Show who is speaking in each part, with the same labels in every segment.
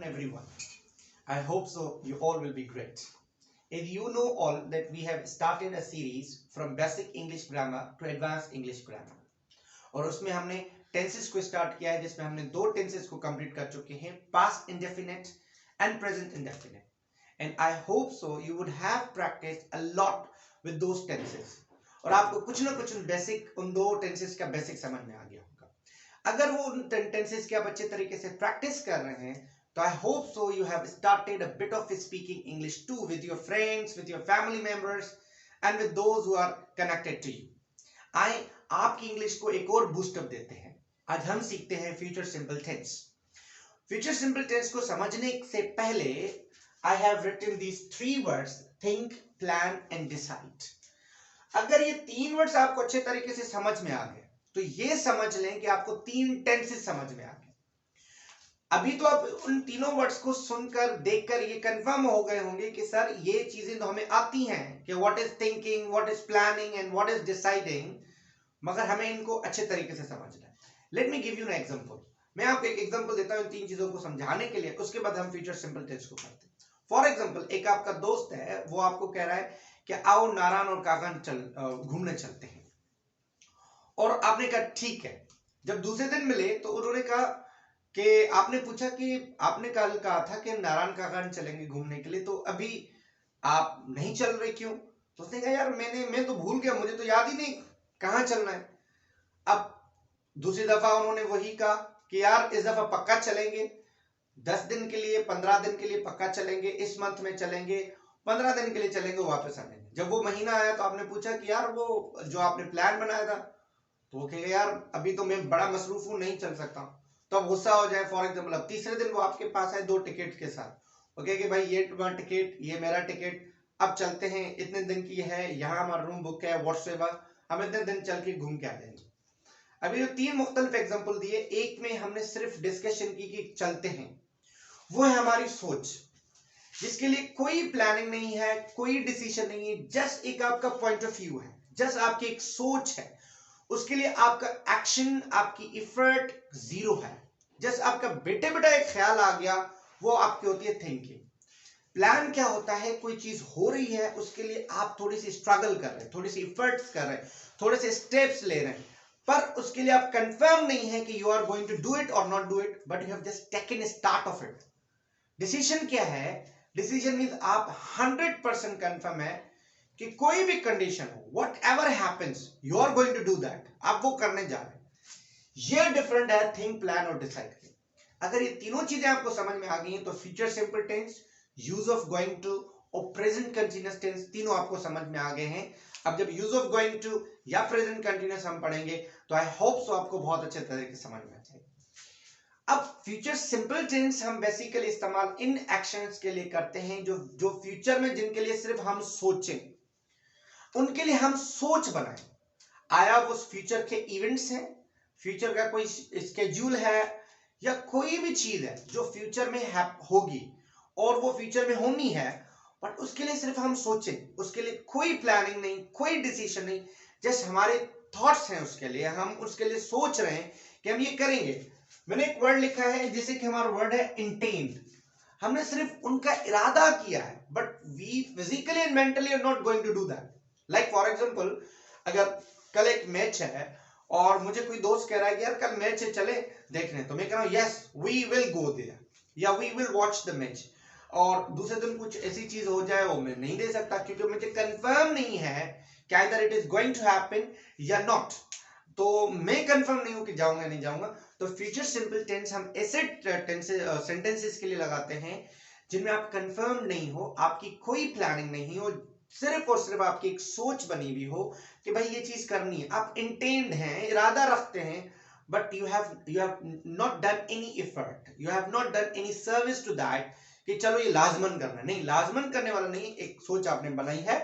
Speaker 1: Everyone. I hope so you all will be great. If you know all that we have started a series from basic English grammar to advanced English grammar और उसमें हमने tenses को start किया है जिसमें हमने दो tenses को कंप्लीट कर चुके हैं past indefinite and present indefinite and I hope so you would have practised a lot with those tenses और आपको कुछ ना कुछ बेसिक उन दो टेंसेस का बेसिक समझ में आ गया होगा। अगर वो उन टेंसेस के आप अच्छे तरीके से प्रैक्टिस कर रहे हैं तो I hope so you have started a bit of speaking English too with your friends, with your family members and with those who are connected to you. आए आपकी इंग्लिश को एक और बूस्टअप देते हैं। आज हम सीखते हैं future simple tense. Future simple tense को समझने से पहले I have written these three words think, plan and decide. अगर ये तीन वर्ड्स आपको अच्छे तरीके से समझ में आ गए तो ये समझ लें कि आपको तीन टेंसेस समझ में आ गए। अभी तो आप उन तीनों वर्ड्स को सुनकर देखकर ये कंफर्म हो गए होंगे कि सर ये चीजें तो हमें आती हैं कि what is thinking, what is planning and what is deciding, मगर हमें इनको अच्छे तरीके से समझना है। Let me give you an example. मैं आपको एक एग्जांपल देता हूं इन तीन चीजों को समझाने के लिए, उसके बाद हम फ्यूचर सिंपल टेंस को करते हैं। फॉर एग्जांपल, एक आपका दोस्त है, वो आपको कह रहा है कि आओ नारायण और कागन घूमने चलते हैं, और आपने कहा ठीक है। जब दूसरे दिन मिले तो उन्होंने कहा कि आपने पूछा कि आपने कल कहा था कि नारायण कागन चलेंगे घूमने के लिए, तो अभी आप नहीं चल रहे क्यों? तो उसने कहा यार मैं तो भूल गया, मुझे तो याद ही नहीं कहाँ चलना है। अब दूसरी दफा उन्होंने वही कहा कि यार इस दफा पक्का चलेंगे, 10 दिन के लिए 15 दिन के लिए पक्का चलेंगे, इस मंथ में चलेंगे, 15 दिन के लिए चलेंगे, वापस आएंगे। जब वो महीना आया तो आपने पूछा कि यार वो जो आपने प्लान बनाया था, तो वो कहेगा यार अभी तो मैं बड़ा मसरूफ हूं, नहीं चल सकता। तो अब गुस्सा हो जाए। फॉर एग्जाम्पल, अब तीसरे दिन वो आपके पास आए 2 टिकट के साथ, ओके कि भाई ये तुम्हारा टिकट, ये मेरा टिकट, अब चलते हैं, इतने दिन की है, यहाँ हमारा रूम बुक है, व्हाट्सएवर, हम इतने दिन चल के घूम के आ जाएंगे। अभी जो 3 मुख्तलिफ एग्जाम्पल दिए, एक में हमने सिर्फ डिस्कशन की कि चलते हैं, वो है हमारी सोच, जिसके लिए कोई प्लानिंग नहीं है, कोई डिसीजन नहीं है, जस्ट एक आपका पॉइंट ऑफ व्यू है, जस्ट आपकी एक सोच है। उसके लिए आपका एक्शन, आपकी एफर्ट जीरो है, जस्ट आपका बेटे बेटा एक ख्याल आ गया, वो आपकी होती है थिंकिंग। प्लान क्या होता है? कोई चीज हो रही है, उसके लिए आप थोड़ी सी स्ट्रगल कर रहे हैं, थोड़ी सी एफर्ट्स कर रहे हैं, थोड़े से स्टेप्स ले रहे हैं, पर उसके लिए आप कंफर्म नहीं है कि you are going to do it और not do it, but you have just taken start of it. Decision क्या है? डिसीजन मींस आप 100% कंफर्म है कि कोई भी कंडीशन हो, whatever happens, you are going to do that, आप वो करने जा रहे हैं। ये डिफरेंट है थिंक, प्लान और डिसाइड के। अगर ये तीनों चीजें आपको समझ में आ गई हैं तो future simple tense, use of going to और प्रेजेंट कंटीन्यूअस टेंस तीनों आपको समझ में आ गए हैं। अब जब यूज ऑफ गोइंग टू या प्रेजेंट कंटीन्यूअस हम पढ़ेंगे तो आई होप सो आपको बहुत अच्छे तरीके से समझ में आ जाएगा। अब फ्यूचर सिंपल टेंस हम बेसिकली इस्तेमाल इन एक्शंस के लिए करते हैं जो फ्यूचर में, जिनके लिए सिर्फ हम सोचें, उनके लिए हम सोच बनाएं। आया वो फ्यूचर के इवेंट्स हैं, फ्यूचर का कोई स्केड्यूल है, या कोई भी चीज है जो फ्यूचर में होगी और वो फ्यूचर में होनी है, बट उसके लिए सिर्फ हम सोचें, उसके लिए कोई प्लानिंग नहीं, कोई डिसीजन नहीं, जस्ट हमारे थॉट्स हैं, उसके लिए हम उसके लिए सोच रहे हैं कि हम ये करेंगे। मैंने एक वर्ड लिखा है जिसे कि हमारा वर्ड है इंटेंट। हमने सिर्फ उनका इरादा किया है, but we physically and mentally are not going to do that. Like for example, अगर कल एक मैच है और मुझे कोई दोस्त कह रहा है कि यार कल मैच है, चले देखने, तो मैं कह रहा हूं yes we will go there या we will watch the match, और दूसरे दिन कुछ ऐसी चीज हो जाए वो मैं नहीं दे सकता क्योंकि मुझे कंफर्म नहीं है कि either it is going to happen या नॉट, तो मैं कंफर्म नहीं हूं कि जाऊंगा नहीं जाऊंगा। तो फ्यूचर सिंपल टेंस हम ऐसे सेंटेंसेस के लिए लगाते हैं जिनमें आप कंफर्म नहीं हो, आपकी कोई प्लानिंग नहीं हो, सिर्फ और सिर्फ आपकी एक सोच बनी हुई हो कि भाई ये चीज करनी है, आप इंटेंड हैं, इरादा रखते हैं, but you have not done any effort, you have not done any service to that कि चलो ये लाजमन करना है। नहीं, लाजमन करने वाला नहीं, एक सोच आपने बनाई है।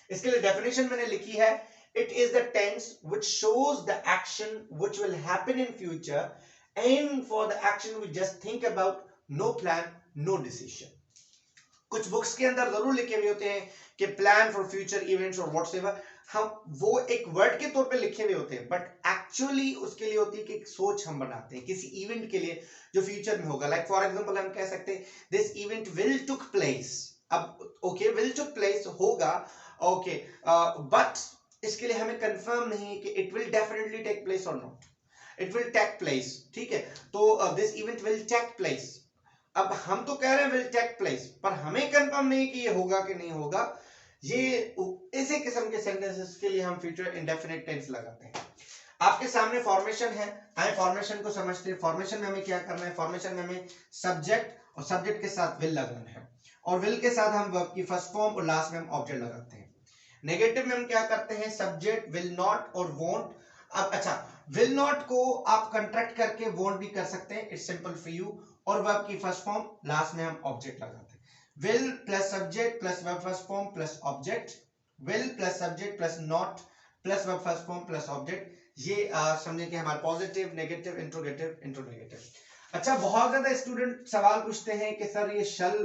Speaker 1: इसके लिए डेफिनेशन मैंने लिखी है, it is the tense which shows the action which will happen in future and for the action we just think about, no plan no decision. कुछ बुक्स के अंदर जरूर लिखे हुए होते हैं कि प्लान फॉर फ्यूचर इवेंट्स और व्हाटसएवर, हम वो एक वर्ड के तौर पे लिखे हुए होते हैं, बट एक्चुअली उसके लिए होती है कि एक सोच हम बनाते हैं किसी इवेंट के लिए जो फ्यूचर में होगा। लाइक फॉर एग्जांपल हम कह सकते हैं this event will took place. अब ओके, विल टुक प्लेस होगा, ओके, बट इसके लिए हमें कंफर्म नहीं है कि it will definitely take place और not, it will take place, ठीक है। तो this event will take place, अब हम तो कह रहे हैं विल टेक प्लेस, पर हमें कंफर्म नहीं कि ये होगा कि नहीं होगा। ये इसी किस्म के सेंटेंसेस के लिए हम फ्यूचर इंडेफिनिट टेंस लगाते हैं। आपके सामने फॉर्मेशन है, आए फॉर्मेशन को समझते हैं। फॉर्मेशन में हमें क्या करना है, फॉर्मेशन में हमें सब्जेक्ट और सब्जेक्ट के साथ विल लगाना है, और विल के साथ हम वर्ब की फर्स्ट फॉर्म और लास्ट में हम ऑब्जेक्ट लगाते हैं। नेगेटिव में हम क्या करते हैं, सब्जेक्ट, विल नॉट और वोंट। अब अच्छा, विल नॉट को आप कंट्रैक्ट करके वोंट भी कर सकते हैं, इट्स सिंपल फॉर यू, और वर्ब की फर्स्ट फॉर्म, लास्ट में हम ऑब्जेक्ट लगाते हैं। Will plus subject plus verb first form plus object, will plus subject plus not plus verb first form plus object. ये समझे कि हमारा पॉजिटिव, नेगेटिव, इंट्रोगेटिव, इंट्रोनेगेटिव। अच्छा, बहुत ज्यादा स्टूडेंट सवाल पूछते हैं कि सर ये shall,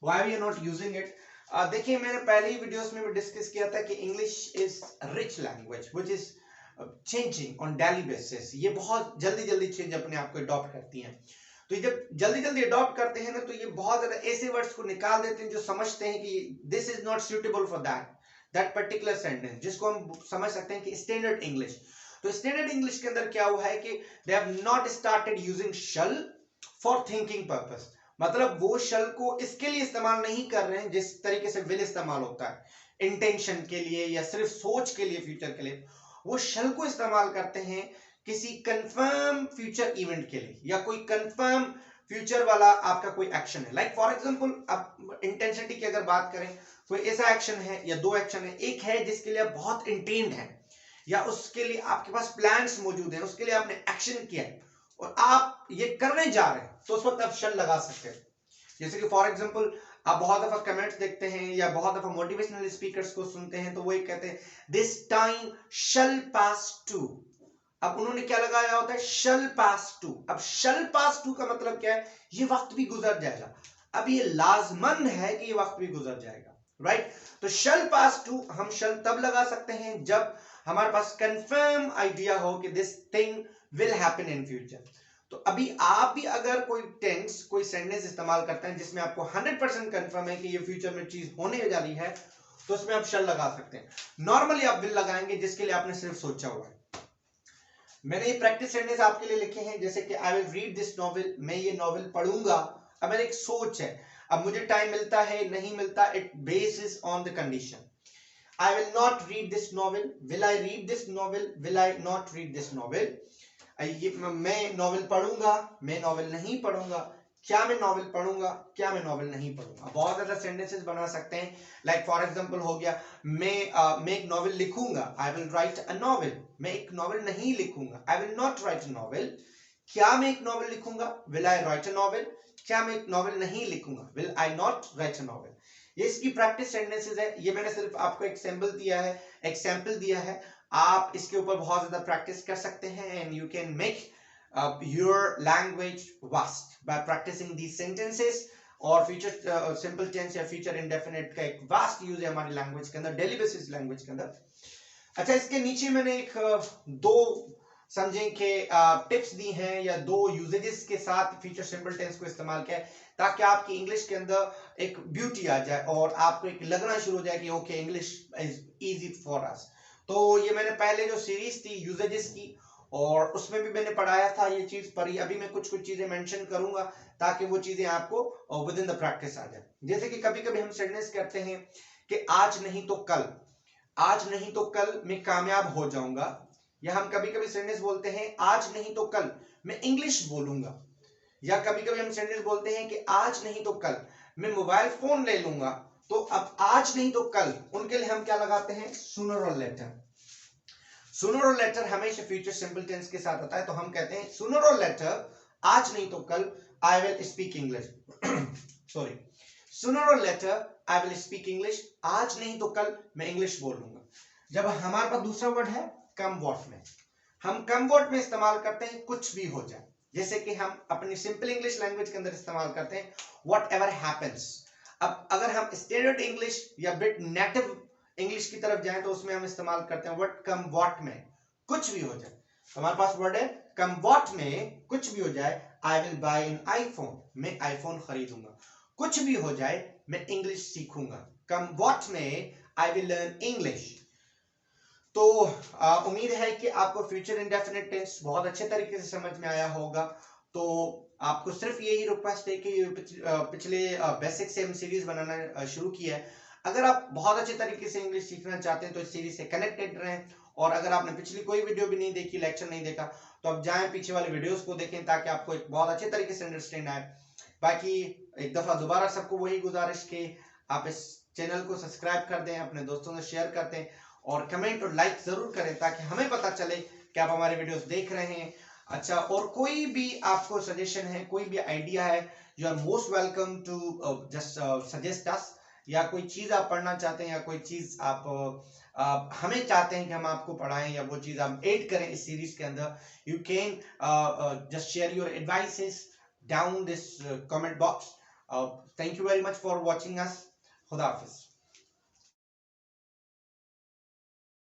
Speaker 1: why we are not using it. देखिए, मैंने पहले ही वीडियोस में भी डिस्कस किया था कि English is rich language which is changing on daily basis. ये बहुत जल्दी जल्दी चेंज अपने आप को अडॉप्ट करती हैं। तो ये जब जल्दी जल्दी अडॉप्ट करते हैं ना, तो ये बहुत ज्यादा ऐसे वर्ड्स को निकाल देते हैं जो समझते हैं कि this is not suitable for that particular sentence, जिसको हम समझ सकते हैं कि स्टैंडर्ड इंग्लिश। तो स्टैंडर्ड इंग्लिश के अंदर क्या हुआ है कि they have not started using shall for thinking purpose, मतलब वो शल को इसके लिए इस्तेमाल नहीं कर रहे हैं जिस तरीके से विल इस्तेमाल होता है, इंटेंशन के लिए या सिर्फ सोच के लिए, फ्यूचर के लिए। वो शल को इस्तेमाल करते हैं किसी कंफर्म फ्यूचर इवेंट के लिए, या कोई कंफर्म फ्यूचर वाला आपका कोई एक्शन है। लाइक फॉर एग्जांपल, आप इंटेंसिटी की अगर बात करें, कोई ऐसा एक्शन है या दो एक्शन है, एक है जिसके लिए आप बहुत इंटेंट है, या उसके लिए आपके पास प्लान्स मौजूद हैं, उसके लिए आपने एक्शन किया है और आप ये करने जा रहे हैं, तो उस वक्त आप शल लगा सकते हैं। जैसे कि फॉर एग्जांपल, आप बहुत दफा कमेंट्स देखते हैं या बहुत दफा मोटिवेशनल स्पीकर्स को सुनते हैं, तो वो एक कहते हैं this time shall pass too. अब उन्होंने क्या लगाया होता है, शल पास टू। अब शल पास टू का मतलब क्या है, ये वक्त भी गुजर जाएगा। अब ये लाजमन है कि ये वक्त भी गुजर जाएगा, राइट। तो शल पास टू हम शल तब लगा सकते हैं जब हमारे पास कंफर्म आइडिया हो कि this thing will happen in future. तो अभी आप भी अगर कोई टेंस, कोई सेंटेंस इस्तेमाल करते हैं जिसमें आपको 100% कंफर्म है कि ये फ्यूचर में चीज होने जा रही है, तो उसमें आप शल लगा सकते हैं। नॉर्मली आप विल लगाएंगे जिसके लिए आपने सिर्फ सोचा हुआ है। मैंने ये प्रैक्टिस सेंटेंस आपके लिए लिखे हैं, जैसे कि I will read this novel, मैं ये नॉवेल पढ़ूंगा। अब मेरी एक सोच है, अब मुझे टाइम मिलता है नहीं मिलता, it basis on the condition. I will not read this novel. Will I read this novel? Will I not read this novel? मैं नॉवेल पढ़ूंगा, मैं नॉवेल नहीं पढ़ूंगा, क्या मैं नॉवेल पढ़ूंगा, क्या मैं नॉवेल नहीं पढ़ूंगा। बहुत ज्यादा सेंटेंसेस बना सकते हैं। लाइक फॉर एग्जांपल हो गया, मैं एक नॉवेल लिखूंगा, I will write a novel. मैं एक नॉवेल नहीं लिखूंगा, I will not right a novel. क्या मैं एक नॉवेल लिखूंगा, will I right a novel. क्या मैं एक नॉवेल नहीं लिखूंगा, will I not right a novel. ये इसकी प्रैक्टिस सेंटेंसेस है। ये मैंने सिर्फ आपको एग्जांपल दिया है। आप इसके ऊपर बहुत ज्यादा प्रैक्टिस कर सकते हैं, and you can make your language vast by practising these sentences. और फ्यूचर सिंपल टेंस या फ्यूचर इंडेफिनिट का एक वास्ट यूज है हमारी लैंग्वेज के अंदर, डेली बेसिस लैंग्वेज के अंदर। अच्छा, इसके नीचे मैंने एक दो समझें कि टिप्स दी हैं या दो यूजेजेस के साथ फ्यूचर सिंपल टेंस को इस्तेमाल किया है, ताकि आपकी इंग्लिश के अंदर एक ब्यूटी आ जाए और आपको एक लगना शुरू हो जाए कि okay, English is easy for us. तो ये मैंने पहले जो सीरीज थी यूजेजेस की, और उसमें भी मैंने पढ़ाया था ये चीज पढ़ी। अभी मैं कुछ कुछ चीजें मेंशन करूंगा ताकि वो चीजें आपको विद इन द प्रैक्टिस आ जाए। जैसे कि कभी कभी हम सेंटेंस करते हैं कि आज नहीं तो कल, आज नहीं तो कल मैं कामयाब हो जाऊंगा। या हम कभी कभी सेंटेंस बोलते हैं आज नहीं तो कल मैं इंग्लिश बोलूंगा। या कभी कभी हम सेंटेंस बोलते हैं कि आज नहीं तो कल मैं मोबाइल फोन ले लूंगा। तो अब आज नहीं तो कल, उनके लिए हम क्या लगाते हैं, सूनर और लेटर। सूनर और लेटर हमेशा फ्यूचर सिंपल टेंस के साथ आता है। तो हम कहते हैं सूनर और लेटर, आज नहीं तो कल I will speak English. Sorry, sooner और later I will speak English, आज नहीं तो कल मैं इंग्लिश बोल लूंगा। जब हमारे पास दूसरा वर्ड है कम वॉट में, हम कम वॉट में इस्तेमाल करते हैं कुछ भी हो जाए। जैसे कि हम अपनी सिंपल इंग्लिश लैंग्वेज के अंदर इस्तेमाल करते हैं व्हाट एवर हैपेंस। अब अगर हम स्टैंडर्ड इंग्लिश या बिट नेटिव इंग्लिश की तरफ जाएं तो उसमें हम इस्तेमाल करते हैं व्हाट कम व्हाट में, कुछ भी हो जाए। हमारे पास वर्ड है कम व्हाट में, कुछ भी हो जाए, I will buy an iPhone, मैं आईफोन खरीदूंगा। कुछ भी हो जाए मैं इंग्लिश सीखूंगा। कम व्हाट में आई विल लर्न इंग्लिश। तो उम्मीद है कि आपको फ्यूचर इंडेफिनिट टेंस बहुत अच्छे तरीके से समझ में आया होगा। तो आपको सिर्फ यही रिक्वेस्ट है कि पिछले बेसिक से हम सीरीज बनाना शुरू किया है। अगर आप बहुत अच्छे तरीके से इंग्लिश सीखना चाहते हैं तो इस सीरीज से कनेक्टेड रहें। और अगर आपने पिछली कोई वीडियो भी नहीं देखी, लेक्चर नहीं देखा, तो आप जाएं पीछे वाले वीडियोस को देखें ताकि आपको एक बहुत अच्छे तरीके से अंडरस्टैंड आए। बाकी एक दफा दोबारा सबको वही गुजारिश कि आप इस चैनल को सब्सक्राइब कर दें, अपने दोस्तों से शेयर कर दें और कमेंट और लाइक जरूर करें ताकि हमें पता चले कि आप हमारे वीडियोस देख रहे हैं। अच्छा, और कोई भी आपको सजेशन है, कोई भी आइडिया है, you are most welcome to just suggest us. या कोई चीज आप पढ़ना चाहते हैं या कोई चीज आप हमें चाहते हैं कि हम आपको पढ़ाएं या वो चीज हम ऐड करें इस सीरीज के अंदर, you can just share your advices down this comment box. Thank you very much for watching us. खुदा हाफिज।